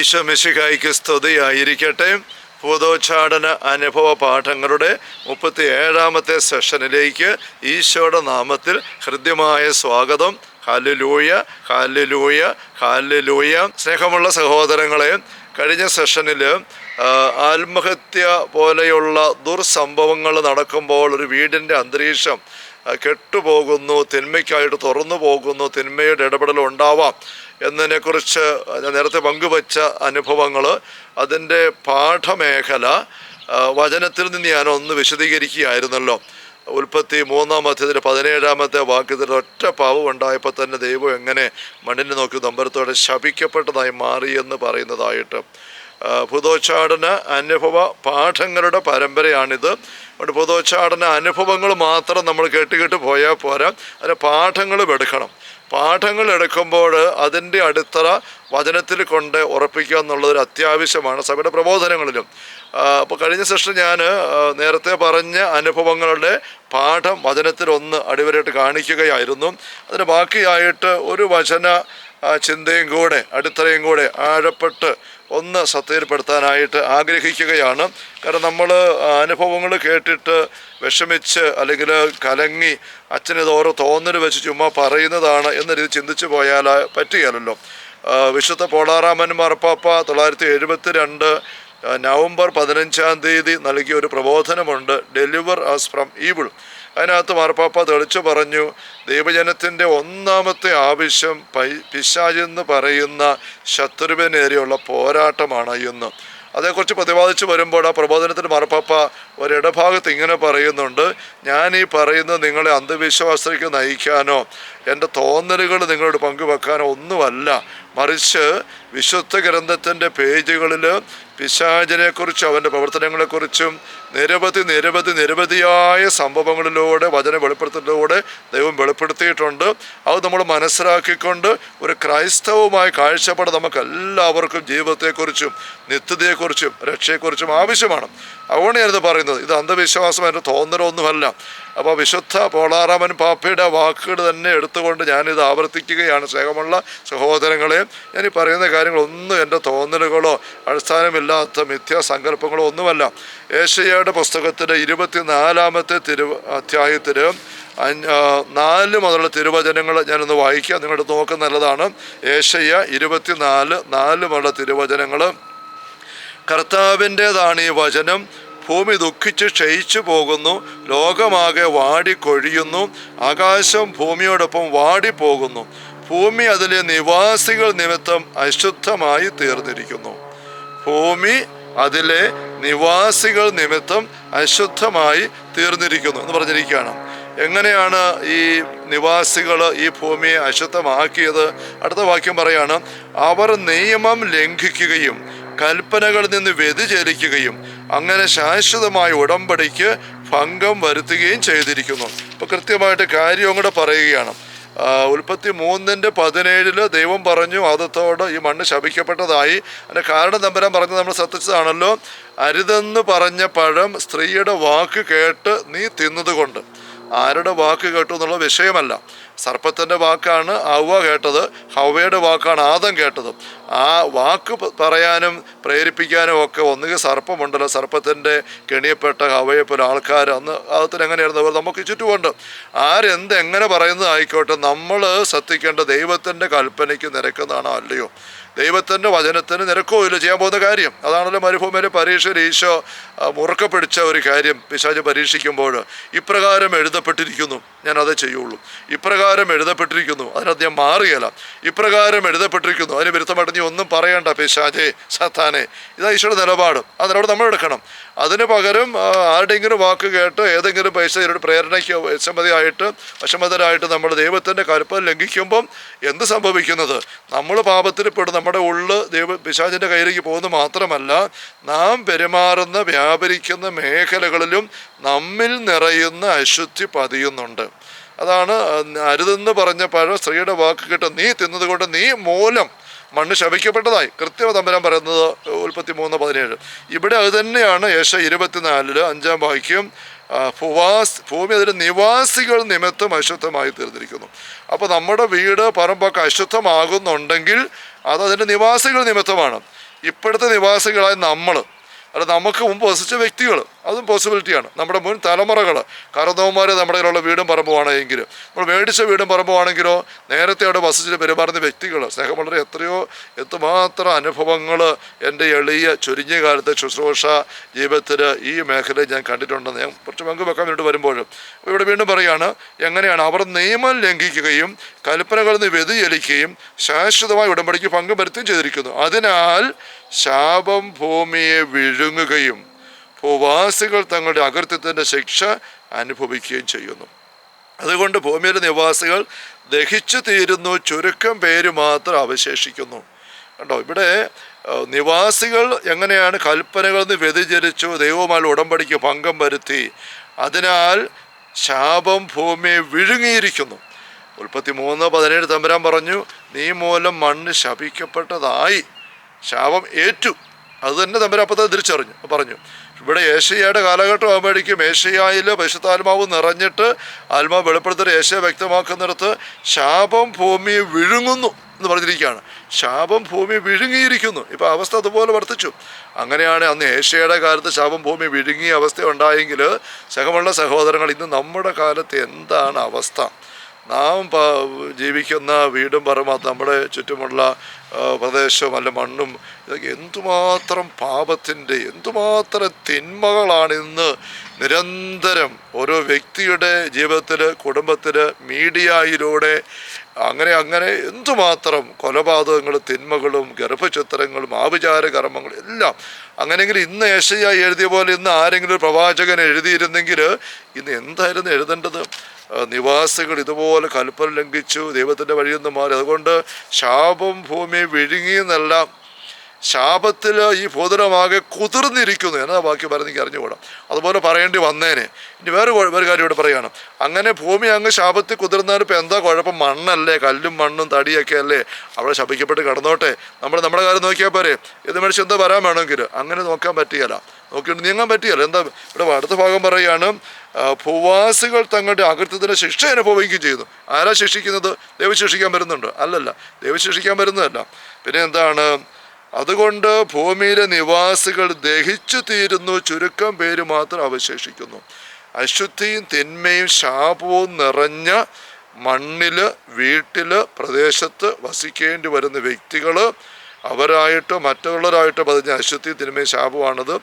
ഈശോ മിശിഹായ്ക്ക് സ്തുതിയായിരിക്കട്ടെ. ഭൂതോച്ചാടന അനുഭവ പാഠങ്ങളുടെ 37ാമത്തെ സെഷനിലേക്ക് ഈശോയുടെ നാമത്തിൽ ഹൃദ്യമായ സ്വാഗതം. Hallelujah, hallelujah, hallelujah. സ്നേഹമുള്ള സഹോദരങ്ങളെ, കഴിഞ്ഞ സെഷനിൽ ആത്മഹത്യ പോലെയുള്ള ദുർസംഭവങ്ങൾ നടക്കുമ്പോൾ ഒരു വീടിൻ്റെ അന്തരീക്ഷം കെട്ടുപോകുന്നു, തിന്മയ്ക്കായിട്ട് തുറന്നു പോകുന്നു, തിന്മയുടെ ഇടപെടൽ ഉണ്ടാവാം എന്നതിനെക്കുറിച്ച് ഞാൻ നേരത്തെ പങ്കുവച്ച അനുഭവങ്ങൾ, അതിൻ്റെ പാഠമേഖല വചനത്തിൽ നിന്ന് ഞാനൊന്ന് വിശദീകരിക്കുകയായിരുന്നല്ലോ. ഉൽപ്പത്തി 3-ാം അധ്യായത്തിൻ്റെ 17ാമത്തെ വാക്യത്തിൽ ഒറ്റ പാവം ഉണ്ടായപ്പോൾ തന്നെ ദൈവം എങ്ങനെ മണ്ണിനെ നോക്കി നമ്പരത്തോടെ ശപിക്കപ്പെട്ടതായി മാറിയെന്ന് പറയുന്നതായിട്ട്. ഭൂതോച്ചാടന അനുഭവ പാഠങ്ങളുടെ പരമ്പരയാണിത്. അതുകൊണ്ട് ഭൂതോച്ചാടന അനുഭവങ്ങൾ മാത്രം നമ്മൾ കേട്ട് പോയാൽ പോരാ, അതിന് പാഠങ്ങളും എടുക്കണം. പാഠങ്ങൾ എടുക്കുമ്പോൾ അതിൻ്റെ അടിത്തറ വചനത്തിൽ കൊണ്ട് ഉറപ്പിക്കുക എന്നുള്ളതൊരു അത്യാവശ്യമാണ് സഭയുടെ പ്രബോധനങ്ങളിലും. അപ്പോൾ കഴിഞ്ഞ സെഷൻ ഞാൻ നേരത്തെ പറഞ്ഞ അനുഭവങ്ങളുടെ പാഠം വചനത്തിൽ ഒന്ന് അടിവരായിട്ട് കാണിക്കുകയായിരുന്നു. അതിന് ബാക്കിയായിട്ട് ഒരു വചന ചിന്തയും കൂടെ അടിത്തറയും കൂടെ ആഴപ്പെട്ട് ഒന്ന് സത്യപ്പെടുത്താനായിട്ട് ആഗ്രഹിക്കുകയാണ്. കാരണം നമ്മൾ അനുഭവങ്ങൾ കേട്ടിട്ട് വിഷമിച്ച് അല്ലെങ്കിൽ കലങ്ങി അച്ഛനിത് ഓരോ തോന്നൽ വെച്ച് ചുമ്മാ പറയുന്നതാണ് എന്ന രീതി ചിന്തിച്ചു പോയാൽ പറ്റുകയല്ലോ. വിശുദ്ധ പോളാറാമൻ മാർപ്പാപ്പ 1972 നവംബർ 15-ാം തീയതി നൽകിയ ഒരു പ്രബോധനമുണ്ട്, ഡെലിവർ അസ് ഫ്രം ഈവിൾ. അതിനകത്ത് മാർപ്പാപ്പ തെളിച്ചു പറഞ്ഞു, ദൈവജനത്തിൻ്റെ ഒന്നാമത്തെ ആവശ്യം പിശാചെന്ന് പറയുന്ന ശത്രുവിനേരെയുള്ള പോരാട്ടമാണ് എന്ന്. അതേക്കുറിച്ച് പ്രതിപാദിച്ച് വരുമ്പോൾ ആ പ്രബോധനത്തിൽ മാർപ്പാപ്പ ഒരിടഭാഗത്ത് ഇങ്ങനെ പറയുന്നുണ്ട്, ഞാൻ ഈ പറയുന്നത് നിങ്ങളെ അന്ധവിശ്വാസത്തിലേക്ക് നയിക്കാനോ എൻ്റെ തോന്നലുകൾ നിങ്ങളോട് പങ്കുവെക്കാനോ ഒന്നുമല്ല, മറിച്ച് വിശുദ്ധ ഗ്രന്ഥത്തിൻ്റെ പേജുകളിൽ പിശാചിനെക്കുറിച്ചും അവൻ്റെ പ്രവർത്തനങ്ങളെക്കുറിച്ചും നിരവധിയായ സംഭവങ്ങളിലൂടെ വചന വെളിപ്പെടുത്തലിലൂടെ ദൈവം വെളിപ്പെടുത്തിയിട്ടുണ്ട്. അത് നമ്മൾ മനസ്സിലാക്കിക്കൊണ്ട് ഒരു ക്രൈസ്തവമായ കാഴ്ചപ്പാട് നമുക്ക് എല്ലാവർക്കും ജീവിതത്തെക്കുറിച്ചും നിത്യതയെക്കുറിച്ചും രക്ഷയെക്കുറിച്ചും ആവശ്യമാണ്. അതുകൊണ്ട് ഞാനിത് പറയുന്നത്, ഇത് അന്ധവിശ്വാസം എൻ്റെ തോന്നലൊന്നുമല്ല. അപ്പോൾ വിശുദ്ധ പോളാറാമൻ പാപ്പയുടെ വാക്കുകൾ തന്നെ എടുത്തുകൊണ്ട് ഞാനിത് ആവർത്തിക്കുകയാണ്. സ്നേഹമുള്ള സഹോദരങ്ങളെ, ഞാനീ പറയുന്ന കാര്യങ്ങളൊന്നും എൻ്റെ തോന്നലുകളോ അടിസ്ഥാനമില്ലാത്ത മിഥ്യാസങ്കല്പങ്ങളോ ഒന്നുമല്ല. ഏശയ്യയുടെ പുസ്തകത്തിൻ്റെ 24-ാമത്തെ അധ്യായത്തിൽ 4 മുതലുള്ള തിരുവചനങ്ങൾ ഞാനൊന്ന് വായിക്കാം, നിങ്ങളുടെ നോക്കുന്ന നല്ലതാണ്. ഏശയ്യ 24:4 മുതലുള്ള തിരുവചനങ്ങൾ. കർത്താവിൻ്റേതാണ് ഈ വചനം, ഭൂമി ദുഃഖിച്ച് ക്ഷയിച്ചു പോകുന്നു, ലോകമാകെ വാടിക്കൊഴിയുന്നു, ആകാശം ഭൂമിയോടൊപ്പം വാടിപ്പോകുന്നു, ഭൂമി അതിലെ നിവാസികൾ നിമിത്തം അശുദ്ധമായി തീർന്നിരിക്കുന്നു. ഭൂമി അതിലെ നിവാസികൾ നിമിത്തം അശുദ്ധമായി തീർന്നിരിക്കുന്നു എന്ന് പറഞ്ഞിരിക്കുകയാണ്. എങ്ങനെയാണ് ഈ നിവാസികൾ ഈ ഭൂമിയെ അശുദ്ധമാക്കിയത്? അടുത്ത വാക്യം പറയാണ്, അവർ നിയമം ലംഘിക്കുകയും കൽപ്പനകളിൽ നിന്ന് വ്യതിചലിക്കുകയും അങ്ങനെ ശാശ്വതമായ ഉടമ്പടിക്ക് ഭംഗം വരുത്തുകയും ചെയ്തിരിക്കുന്നു. ഇപ്പോൾ കൃത്യമായിട്ട് കാര്യം കൂടെ പറയുകയാണ്. ഉൽപ്പത്തി 3:17 ദൈവം പറഞ്ഞു ആദത്തോട് ഈ മണ്ണ് ശപിക്കപ്പെട്ടതായി. അതിൻ്റെ കാരണം തമ്പുരാൻ പറഞ്ഞത് നമ്മൾ ശ്രദ്ധിച്ചതാണല്ലോ. അരുതെന്ന് പറഞ്ഞ പഴം സ്ത്രീയുടെ വാക്ക് കേട്ട് നീ തിന്നതുകൊണ്ട്. ആരുടെ വാക്ക് കേട്ടു എന്നുള്ള വിഷയമല്ല. സർപ്പത്തിൻ്റെ വാക്കാണ് ഹവ്വ കേട്ടത്, ഹവ്വയുടെ വാക്കാണ് ആദം കേട്ടത്. ആ വാക്ക് പറയാനും പ്രേരിപ്പിക്കാനും ഒക്കെ ഒന്നുകിൽ സർപ്പമുണ്ടല്ലോ, സർപ്പത്തിൻ്റെ കെണിയപ്പെട്ട ഹവ്വയെപ്പോലെ ആൾക്കാർ അന്ന് ആദത്തിന് എങ്ങനെയായിരുന്നു, നമുക്ക് ചുറ്റുമുണ്ട്. എങ്ങനെ പറയുന്നതായിക്കോട്ടെ, നമ്മൾ ശ്രദ്ധിക്കേണ്ട ദൈവത്തിൻ്റെ കൽപ്പനയ്ക്ക് നിരക്കുന്നതാണോ അല്ലയോ, ദൈവത്തിൻ്റെ വചനത്തിന് നിരക്കോ ഇല്ല ചെയ്യാൻ പോകുന്ന കാര്യം. അതാണല്ലോ മരുഭൂമിയിലെ പരീക്ഷയിൽ ഈശോ മുറുക്ക പിടിച്ച ഒരു കാര്യം. പിശാച് പരീക്ഷിക്കുമ്പോൾ ഇപ്രകാരം എഴുതപ്പെട്ടിരിക്കുന്നു, ഞാൻ അതേ ചെയ്യുള്ളൂ, ഇപ്രകാരം എഴുതപ്പെട്ടിരിക്കുന്നു, അതിനകത്ത് ഞാൻ മാറുകയില്ല, ഇപ്രകാരം എഴുതപ്പെട്ടിരിക്കുന്നു, അതിന് വിരുദ്ധമായിട്ട് നീ ഒന്നും പറയണ്ട പിശാചേ, സാത്താനെ. ഇതാ ഈശോയുടെ നിലപാട്. ആ നിലപാട് നമ്മൾ എടുക്കണം. അതിന് പകരം ആരുടെയെങ്കിലും വാക്ക് കേട്ട് ഏതെങ്കിലും പൈസ ഒരു പ്രേരണയ്ക്ക് വശമതരായിട്ട് നമ്മൾ ദൈവത്തിൻ്റെ കൽപ്പന ലംഘിക്കുമ്പം എന്ത് സംഭവിക്കുന്നത്? നമ്മൾ പാപത്തിൽ പെടും. നമ്മുടെ ഉള്ളിൽ പിശാചിൻ്റെ കയ്യിലേക്ക് പോകുന്നത് മാത്രമല്ല, നാം പെരുമാറുന്ന വ്യാപരിക്കുന്ന മേഖലകളിലും നമ്മിൽ നിറയുന്ന അശുദ്ധി പതിയുന്നുണ്ട്. അതാണ് അരുതെന്ന് പറഞ്ഞ പഴം സ്ത്രീയുടെ വാക്ക് കേട്ട് നീ തിന്നത് കൊണ്ട് നീ മൂലം മണ്ണ് ശപിക്കപ്പെട്ടതായി കൃത്യം തമ്പുരാൻ പറയുന്നത് ഉൽപ്പത്തി 3:17. ഇവിടെ അത് തന്നെയാണ് ഏശയ്യ 24 5-ാം വാക്യം. ഭൂമി അതിൻ്റെ നിവാസികൾ നിമിത്തം അശുദ്ധമായി തീർന്നിരിക്കുന്നു. അപ്പോൾ നമ്മുടെ വീട് പറമ്പൊക്കെ അശുദ്ധമാകുന്നുണ്ടെങ്കിൽ അത് അതിൻ്റെ നിവാസികൾ നിമിത്തമാണ്. ഇപ്പോഴത്തെ നിവാസികളായ നമ്മൾ, അല്ല നമുക്ക് മുമ്പ് വസിച്ച വ്യക്തികൾ, അതും പോസിബിലിറ്റിയാണ്. നമ്മുടെ മുൻ തലമുറകൾ, കാരണവന്മാർ നമ്മുടെ കയ്യിലുള്ള വീടും പറമ്പുമാണ് എങ്കിലും, നമ്മൾ മേടിച്ച വീടും പറമ്പുമാണെങ്കിലോ നേരത്തെ അവിടെ വസിച്ചിട്ട് പെരുമാറുന്ന വ്യക്തികൾ, സ്നേഹം വളരെ എന്തുമാത്രം അനുഭവങ്ങൾ എൻ്റെ എളിയ ചുരുങ്ങിയ കാലത്തെ ശുശ്രൂഷ ജീവിതത്തിൽ ഈ മേഖലയിൽ ഞാൻ കണ്ടിട്ടുണ്ടെന്ന് ഞാൻ കുറച്ച് പങ്കുവെക്കാൻ വേണ്ടി വരുമ്പോഴും ഇവിടെ വീണ്ടും പറയുകയാണ്, എങ്ങനെയാണ് അവർ നിയമം ലംഘിക്കുകയും കൽപ്പനകളിൽ നിന്ന് വ്യതിചലിക്കുകയും ശാശ്വതമായ ഉടമ്പടിക്ക് പങ്ക് വരുത്തുകയും ചെയ്തിരിക്കുന്നു. അതിനാൽ ശാപം ഭൂമിയെ വിഴുങ്ങുകയും ഭൂവാസികൾ തങ്ങളുടെ അകൃത്യത്തിൻ്റെ ശിക്ഷ അനുഭവിക്കുകയും ചെയ്യുന്നു. അതുകൊണ്ട് ഭൂമിയിലെ നിവാസികൾ ദഹിച്ചു തീരുന്നു, ചുരുക്കം പേര് മാത്രം അവശേഷിക്കുന്നു. കണ്ടോ, ഇവിടെ നിവാസികൾ എങ്ങനെയാണ് കൽപ്പനകളിൽ നിന്ന് വ്യതിചലിച്ചു, ദൈവവുമായി ഉടമ്പടിക്ക് ഭംഗം വരുത്തി, അതിനാൽ ശാപം ഭൂമിയെ വിഴുങ്ങിയിരിക്കുന്നു. 33:17 തമ്പുരാൻ പറഞ്ഞു, നീ മൂലം മണ്ണ് ശപിക്കപ്പെട്ടതായി, ശാപം ഏറ്റു. അത് തന്നെ തമ്പുരാൻ അപ്പം തിരിച്ചറിഞ്ഞു പറഞ്ഞു. ഇവിടെ ഏശയ്യയുടെ കാലഘട്ടം ആകുമ്പോഴേക്കും ഏശയ്യായിൽ പരിശുദ്ധാത്മാവ് നിറഞ്ഞിട്ട് ആത്മാവ് വെളിപ്പെടുത്തൽ ഏശയ വ്യക്തമാക്കുന്നിടത്ത് ശാപം ഭൂമിയെ വിഴുങ്ങുന്നു എന്ന് പറഞ്ഞിരിക്കുകയാണ്. ശാപം ഭൂമി വിഴുങ്ങിയിരിക്കുന്നു. ഇപ്പം അവസ്ഥ അതുപോലെ വർദ്ധിച്ചു. അങ്ങനെയാണ് അന്ന് ഏശയ്യയുടെ കാലത്ത് ശാപം ഭൂമി വിഴുങ്ങിയ അവസ്ഥ ഉണ്ടായെങ്കിൽ സഹമുള്ള സഹോദരങ്ങൾ, ഇന്ന് നമ്മുടെ കാലത്ത് എന്താണ് അവസ്ഥ? നാം ജീവിക്കുന്ന വീടും പറമ്പും നമ്മുടെ ചുറ്റുമുള്ള പ്രദേശവും അല്ല മണ്ണും ഇതൊക്കെ എന്തുമാത്രം പാപത്തിൻ്റെ, എന്തുമാത്രം തിന്മകളാണ് ഇന്ന് നിരന്തരം ഓരോ വ്യക്തിയുടെ ജീവിതത്തിൽ, കുടുംബത്തിൽ, മീഡിയയിലൂടെ അങ്ങനെ എന്തുമാത്രം കൊലപാതകങ്ങളും തിന്മകളും ഗർഭചിത്രങ്ങളും ആഭിചാര കർമ്മങ്ങളും എല്ലാം. അങ്ങനെയെങ്കിൽ ഇന്ന് ഏശയ്യ എഴുതിയ പോലെ ഇന്ന് ആരെങ്കിലും ഒരു പ്രവാചകൻ എഴുതിയിരുന്നെങ്കിൽ ഇന്ന് എന്തായിരുന്നു എഴുതേണ്ടത്? നിവാസികൾ ഇതുപോലെ കൽപ്പന ലംഘിച്ചു, ദൈവത്തിൻ്റെ വഴിയിൽ നിന്ന് മാറി. അതുകൊണ്ട് ശാപം ഭൂമിയെ വിഴുങ്ങിയെന്നല്ല, ശാപത്തിൽ ഈ ഭൂതലമാകെ കുതിർന്നിരിക്കുന്നു എന്നാ ബാക്കി പറഞ്ഞെനിക്ക് അറിഞ്ഞുകൂടാം. അതുപോലെ പറയേണ്ടി വന്നേനെ. ഇനി വേറെ കാര്യം ഇവിടെ പറയുകയാണ്, അങ്ങനെ ഭൂമി അങ്ങ് ശാപത്തിൽ കുതിർന്നാൽ ഇപ്പം എന്താ കുഴപ്പം? മണ്ണല്ലേ, കല്ലും മണ്ണും തടിയൊക്കെ അല്ലേ, അവിടെ ശപിക്കപ്പെട്ട് കിടന്നോട്ടെ, നമ്മുടെ കാര്യം നോക്കിയാൽ പോരെ, ഇത് മേടിച്ച് എന്താ വരാൻ വേണമെങ്കിൽ. അങ്ങനെ നോക്കാൻ പറ്റുകയില്ല, നോക്കിയിട്ട് നീങ്ങാൻ പറ്റുകയില്ല. എന്താ ഇവിടെ അടുത്ത ഭാഗം പറയുകയാണ്, ഭൂവാസികൾ തങ്ങളുടെ അകൃത്യത്തിന് ശിക്ഷ അനുഭവിക്കുകയും ചെയ്യുന്നു. ആരാ ശിക്ഷിക്കുന്നത്? ദൈവം ശിക്ഷിക്കാൻ വരുന്നുണ്ട്? അല്ലല്ല, ദൈവം ശിക്ഷിക്കാൻ വരുന്നതല്ല. പിന്നെ എന്താണ്? അതുകൊണ്ട് ഭൂമിയിലെ നിവാസികൾ ദഹിച്ചു തീരുന്നു, ചുരുക്കം പേര് മാത്രം അവശേഷിക്കുന്നു. അശുദ്ധിയും തിന്മയും ശാപവും നിറഞ്ഞ മണ്ണിൽ, വീട്ടിൽ, പ്രദേശത്ത് വസിക്കേണ്ടി വരുന്ന വ്യക്തികൾ, അവരായിട്ടോ മറ്റുള്ളവരായിട്ടോ പതിഞ്ഞ അശുദ്ധിയും തിന്മയും ശാപമാണത്.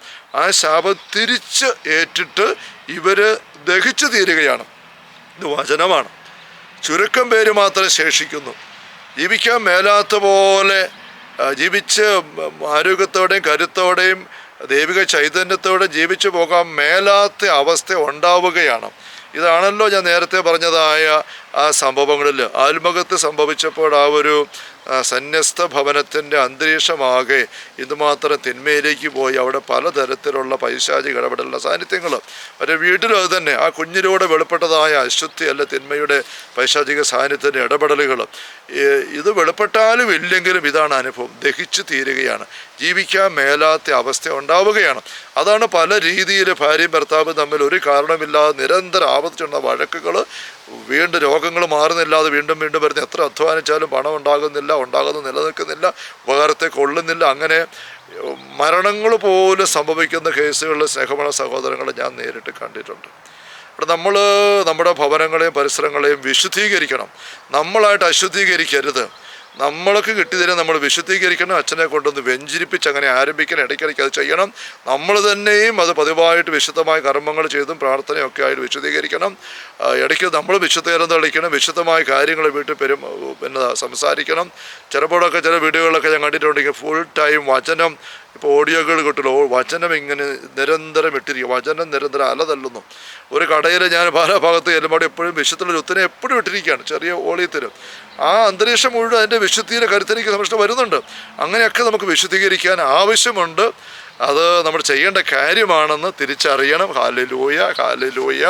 ആ ശാപം തിരിച്ച് ഏറ്റിട്ട് ഇവർ ദഹിച്ചു തീരുകയാണ്. ഇത് വചനമാണ്. ചുരുക്കം പേര് മാത്രം ശേഷിക്കുന്നു. ജീവിക്കാൻ മേലാത്ത പോലെ ജീവിച്ച് ആരോഗ്യത്തോടെയും കരുത്തോടെയും ദൈവിക ചൈതന്യത്തോടെ ജീവിച്ചു പോകാൻ മേലാത്ത അവസ്ഥ ഉണ്ടാവുകയാണ്. ഇതാണല്ലോ ഞാൻ നേരത്തെ പറഞ്ഞതായ ആ സംഭവങ്ങളിൽ ആത്മഹത്യ സംഭവിച്ചപ്പോൾ ആ ഒരു സന്യസ്ത ഭവനത്തിൻ്റെ അന്തരീക്ഷമാകെ ഇതുമാത്രം തിന്മയിലേക്ക് പോയി. അവിടെ പലതരത്തിലുള്ള പൈശാചിക ഇടപെടലുള്ള സാന്നിധ്യങ്ങൾ. ഒരു വീട്ടിലും അത് തന്നെ, ആ കുഞ്ഞിലൂടെ വെളിപ്പെട്ടതായ അശുദ്ധി അല്ല തിന്മയുടെ പൈശാചിക സാന്നിധ്യത്തിൻ്റെ ഇടപെടലുകൾ. ഇത് വെളിപ്പെട്ടാലും ഇല്ലെങ്കിലും ഇതാണ് അനുഭവം. ദഹിച്ചു തീരുകയാണ്, ജീവിക്കാൻ മേലാത്ത അവസ്ഥ ഉണ്ടാവുകയാണ്. അതാണ് പല രീതിയിൽ ഭാര്യയും ഭർത്താവും തമ്മിൽ ഒരു കാരണമില്ലാതെ നിരന്തരം ആവർത്തിച്ചുള്ള വഴക്കുകൾ, വീണ്ടും രോഗങ്ങൾ മാറുന്നില്ലാതെ വീണ്ടും വരുന്ന. എത്ര അധ്വാനിച്ചാലും പണം ഉണ്ടാകുന്ന നിലനിൽക്കുന്നില്ല, ഉപകാരത്തെ കൊള്ളുന്നില്ല. അങ്ങനെ മരണങ്ങൾ പോലും സംഭവിക്കുന്ന കേസുകളിൽ സ്നേഹമുള്ള സഹോദരങ്ങളെ ഞാൻ നേരിട്ട് കണ്ടിട്ടുണ്ട്. അവിടെ നമ്മൾ നമ്മുടെ ഭവനങ്ങളെയും പരിസരങ്ങളെയും വിശുദ്ധീകരിക്കണം. നമ്മളായിട്ട് അശുദ്ധീകരിക്കരുത്. നമ്മൾക്ക് കിട്ടിയതിനെ നമ്മൾ വിശുദ്ധീകരിക്കണം. അച്ഛനെ കൊണ്ടൊന്ന് വെഞ്ചിരിപ്പിച്ച് അങ്ങനെ ആരംഭിക്കണം. ഇടയ്ക്കിടയ്ക്ക് അത് ചെയ്യണം. നമ്മൾ തന്നെയും അത് പതിവായിട്ട് വിശുദ്ധമായ കർമ്മങ്ങൾ ചെയ്തും പ്രാർത്ഥനയൊക്കെ ആയിട്ട് വിശുദ്ധീകരിക്കണം. ഇടയ്ക്ക് നമ്മൾ വിശുദ്ധീകരണം തെളിയിക്കണം. വിശുദ്ധമായ കാര്യങ്ങൾ വീട്ടിൽ സംസാരിക്കണം. ചിലപ്പോഴൊക്കെ ചില വീഡിയോകളൊക്കെ ഞാൻ കണ്ടിട്ടുണ്ടെങ്കിൽ ഫുൾ ടൈം വചനം, ഇപ്പോൾ ഓഡിയോകൾ കിട്ടുമല്ലോ, വചനം ഇങ്ങനെ നിരന്തരം ഇട്ടിരിക്കും. വചനം നിരന്തരം അലതല്ലുന്നു. ഒരു കടയിൽ ഞാൻ പല ഭാഗത്ത് ചെല്ലുമ്പോൾ എപ്പോഴും വിശുദ്ധുള്ള രുത്തിനെ എപ്പോഴും ഇട്ടിരിക്കുകയാണ്, ചെറിയ ഓളിയത്തിലും. ആ അന്തരീക്ഷം മുഴുവൻ അതിൻ്റെ വിശുദ്ധിയുടെ കരുത്തിലേക്ക് സംരക്ഷണം വരുന്നുണ്ട്. അങ്ങനെയൊക്കെ നമുക്ക് വിശുദ്ധീകരിക്കാൻ ആവശ്യമുണ്ട്. അത് നമ്മൾ ചെയ്യേണ്ട കാര്യമാണെന്ന് തിരിച്ചറിയണം. Hallelujah, hallelujah.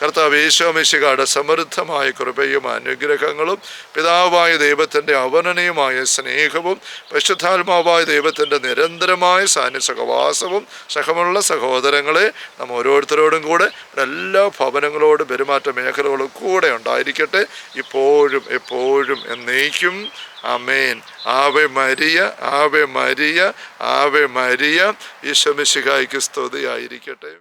കർത്താവ് യേശു മിശിഹായുടെ സമൃദ്ധമായ കൃപയും അനുഗ്രഹങ്ങളും പിതാവായ ദൈവത്തിൻ്റെ അവർണ്ണനീയമായ സ്നേഹവും പരിശുദ്ധാത്മാവായ ദൈവത്തിൻ്റെ നിരന്തരമായ സഹവാസവും സഹമുള്ള സഹോദരങ്ങളെ നാം ഓരോരുത്തരോടും കൂടെ എല്ലാ ഭവനങ്ങളോടും പെരുമാറ്റ മേഖലകളും കൂടെ ഉണ്ടായിരിക്കട്ടെ, ഇപ്പോഴും എപ്പോഴും എന്നേക്കും. ആമേൻ. Ave Maria, Ave Maria, Ave Maria. Isho മിശിഹായ്ക്ക് സ്തുതിയായിരിക്കട്ടെ.